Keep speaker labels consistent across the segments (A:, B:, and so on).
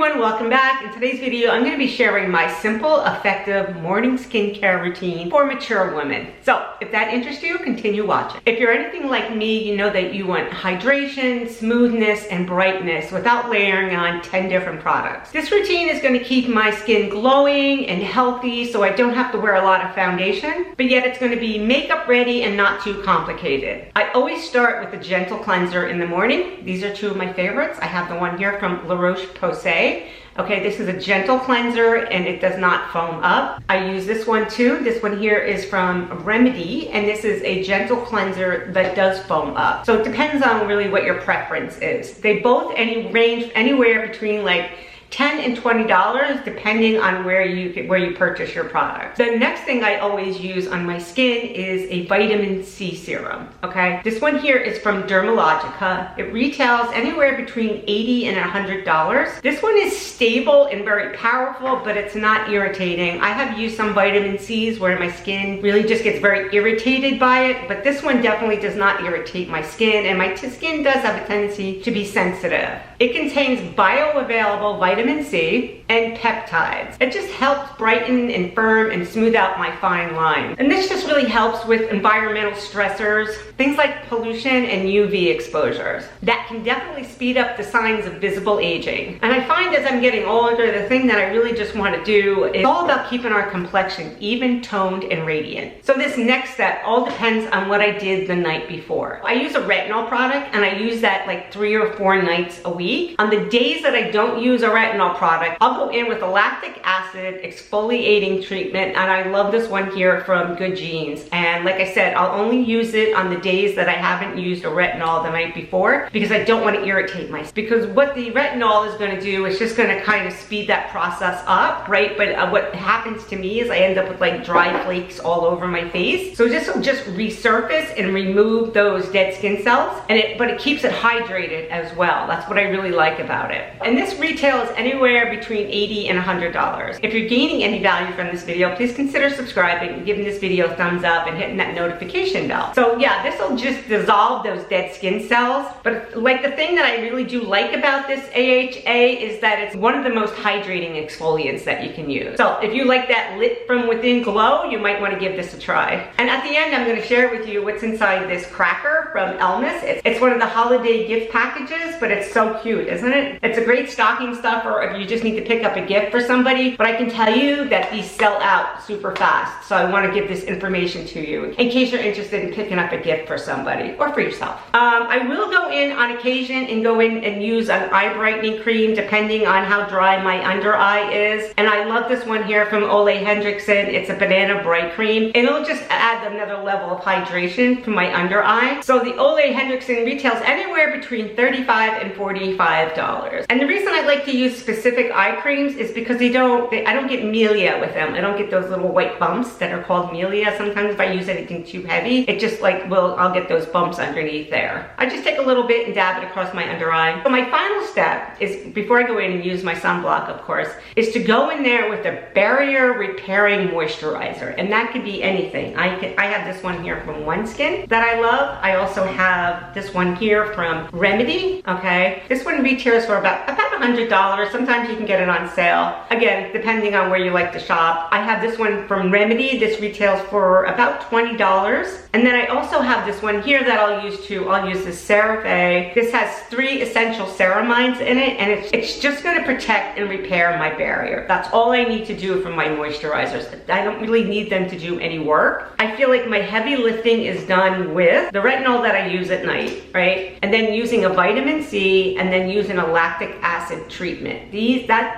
A: everyone, welcome back. In today's video, I'm going to be sharing my simple, effective morning skincare routine for mature women. So if that interests you, continue watching. If you're anything like me, you know that you want hydration, smoothness, and brightness without layering on 10 different products. This routine is going to keep my skin glowing and healthy so I don't have to wear a lot of foundation, but yet it's going to be makeup ready and not too complicated. I always start with a gentle cleanser in the morning. These are two of my favorites. I have the one here from LaRoche-POSAY. Okay, this is a gentle cleanser and it does not foam up. I use this one too. This one here is from Remedy, and this is a gentle cleanser that does foam up. So it depends on really what your preference is. They both range anywhere between like $10 and $20 depending on where you purchase your product. The next thing I always use on my skin is a vitamin C serum, okay? This one here is from Dermalogica. It retails anywhere between $80 and $100. This one is stable and very powerful, but it's not irritating. I have used some vitamin C's where my skin really just gets very irritated by it, but this one definitely does not irritate my skin, and my skin does have a tendency to be sensitive. It contains bioavailable vitamin C and peptides. It just helps brighten and firm and smooth out my fine lines. And this just really helps with environmental stressors, things like pollution and UV exposures. That can definitely speed up the signs of visible aging. And I find as I'm getting older, the thing that I really just want to do is all about keeping our complexion even, toned, and radiant. So this next step all depends on what I did the night before. I use a retinol product and I use that like 3 or 4 nights a week. On the days that I don't use a retinol product, I'll go in with a lactic acid exfoliating treatment, and I love this one here from Good Genes. And like I said, I'll only use it on the days that I haven't used a retinol the night before because I don't want to irritate myself. Because what the retinol is going to do is just going to kind of speed that process up, right? But what happens to me is I end up with like dry flakes all over my face. So this will just resurface and remove those dead skin cells, but it keeps it hydrated as well. That's what I really like about it. And this retails anywhere between $80 and $100. If you're gaining any value from this video, please consider subscribing, giving this video a thumbs up, and hitting that notification bell. So yeah, this will just dissolve those dead skin cells. But like the thing that I really do like about this AHA is that it's one of the most hydrating exfoliants that you can use. So if you like that lit from within glow, you might want to give this a try. And at the end, I'm going to share with you what's inside this cracker from Elemis. It's one of the holiday gift packages, but it's so cute, isn't it? It's a great stocking stuffer if you just need to pick up a gift for somebody, but I can tell you that these sell out super fast. So I want to give this information to you in case you're interested in picking up a gift for somebody or for yourself. I will go in on occasion and go in and use an eye brightening cream depending on how dry my under eye is. And I love this one here from OleHendrickson. It's a banana bright cream, and it'll just add another level of hydration to my under eye. So the OleHendrickson retails anywhere between $35 and $45. And the reason I like to use specific eye creams is because I don't get milia with them. I don't get those little white bumps that are called milia. Sometimes if I use anything too heavy, it just like I'll get those bumps underneath there. I just take a little bit and dab it across my under eye. So my final step is, before I go in and use my sunblock, of course, is to go in there with a barrier repairing moisturizer. And that could be anything. I have this one here from OneSkin that I love. I also have this one here from Remedy, okay? This one retails for about $100. Sometimes you can get it on sale. Again, depending on where you like to shop. I have this one from Remedy. This retails for about $20. And then I also have this one here that I'll use too. I'll use this CeraVe. This has 3 essential ceramides in it, and it's just going to protect and repair my barrier. That's all I need to do for my moisturizers. I don't really need them to do any work. I feel like my heavy lifting is done with the retinol that I use at night, right? And then using a vitamin C, and then using a lactic acid treatment.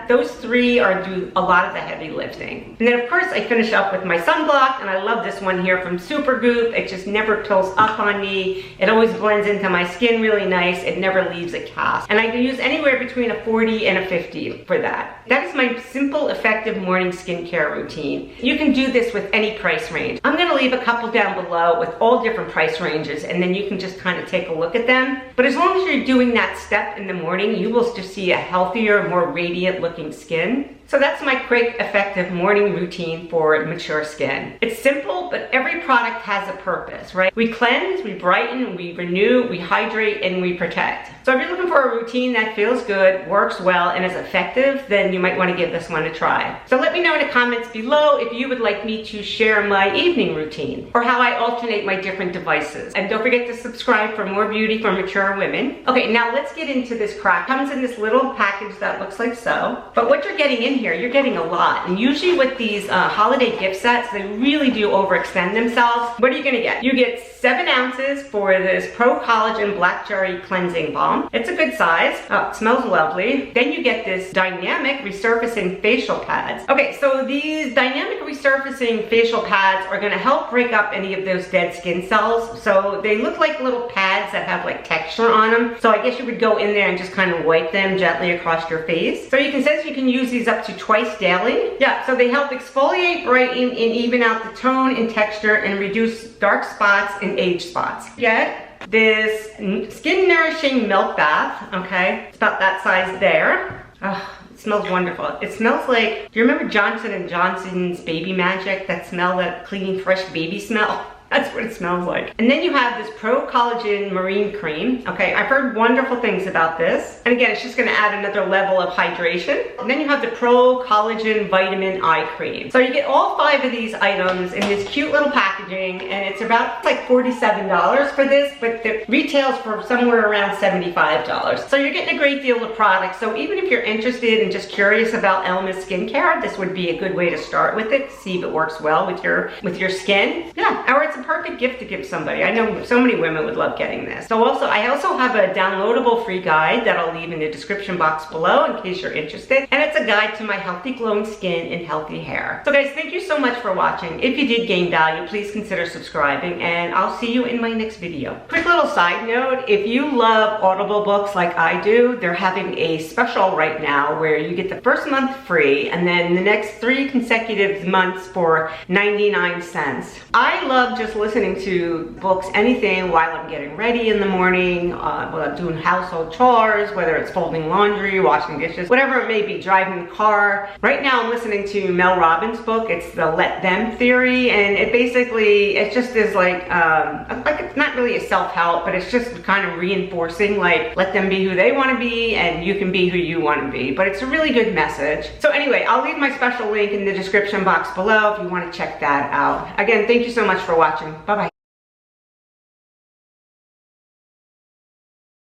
A: Those 3 do a lot of the heavy lifting. And then of course I finish up with my sunblock, and I love this one here from Supergoop. It just never pills up on me. It always blends into my skin really nice. It never leaves a cast. And I can use anywhere between a 40 and a 50 for that. That is my simple, effective morning skincare routine. You can do this with any price range. I'm gonna leave a couple down below with all different price ranges, and then you can just kind of take a look at them. But as long as you're doing that step in the morning, you will just see a healthier, more radiant looking skin. So that's my quick, effective morning routine for mature skin. It's simple, but every product has a purpose, right? We cleanse, we brighten, we renew, we hydrate, and we protect. So if you're looking for a routine that feels good, works well, and is effective, then you might want to give this one a try. So let me know in the comments below if you would like me to share my evening routine or how I alternate my different devices. And don't forget to subscribe for more beauty for mature women. Okay, now let's get into this crack. It comes in this little package that looks like so. But what you're getting in here, you're getting a lot. And usually with these holiday gift sets, they really do overextend themselves. What are you gonna get? You get 7 ounces for this Pro Collagen Black Cherry Cleansing Balm. It's a good size. Oh, it smells lovely. Then you get this Dynamic Resurfacing Facial Pads. Okay, so these Dynamic Resurfacing Facial Pads are gonna help break up any of those dead skin cells. So they look like little pads that have like texture on them. So I guess you would go in there and just kind of wipe them gently across your face. So you can say you can use these up to twice daily. Yeah, so they help exfoliate, brighten, and even out the tone and texture and reduce dark spots and age spots. Get this skin nourishing milk bath, okay? It's about that size there. Oh, it smells wonderful. It smells like, do you remember Johnson & Johnson's Baby Magic? That smell, that clean, fresh baby smell? That's what it smells like. And then you have this Pro Collagen Marine Cream. Okay, I've heard wonderful things about this. And again, it's just gonna add another level of hydration. And then you have the Pro Collagen Vitamin Eye Cream. So you get all 5 of these items in this cute little packaging, and it's about like $47 for this, but it retails for somewhere around $75. So you're getting a great deal of product. So even if you're interested and just curious about Elemis skincare, this would be a good way to start with it, see if it works well with your skin. Yeah, or it's a perfect gift to give somebody. I know so many women would love getting this. So I also have a downloadable free guide that I'll leave in the description box below in case you're interested. And it's a guide to my healthy glowing skin and healthy hair. So guys, thank you so much for watching. If you did gain value, please consider subscribing, and I'll see you in my next video. Quick little side note, if you love Audible books like I do, they're having a special right now where you get the first month free and then the next 3 consecutive months for 99 cents. I love just listening to books, anything while I'm getting ready in the morning, while I'm doing household chores, whether it's folding laundry, washing dishes, whatever it may be, driving the car. Right now I'm listening to Mel Robbins' book. It's the Let Them Theory, and it basically, it just is like it's not really a self-help, but it's just kind of reinforcing, like, let them be who they want to be and you can be who you want to be. But it's a really good message. So anyway, I'll leave my special link in the description box below if you want to check that out. Again, thank you so much for watching. Bye-bye.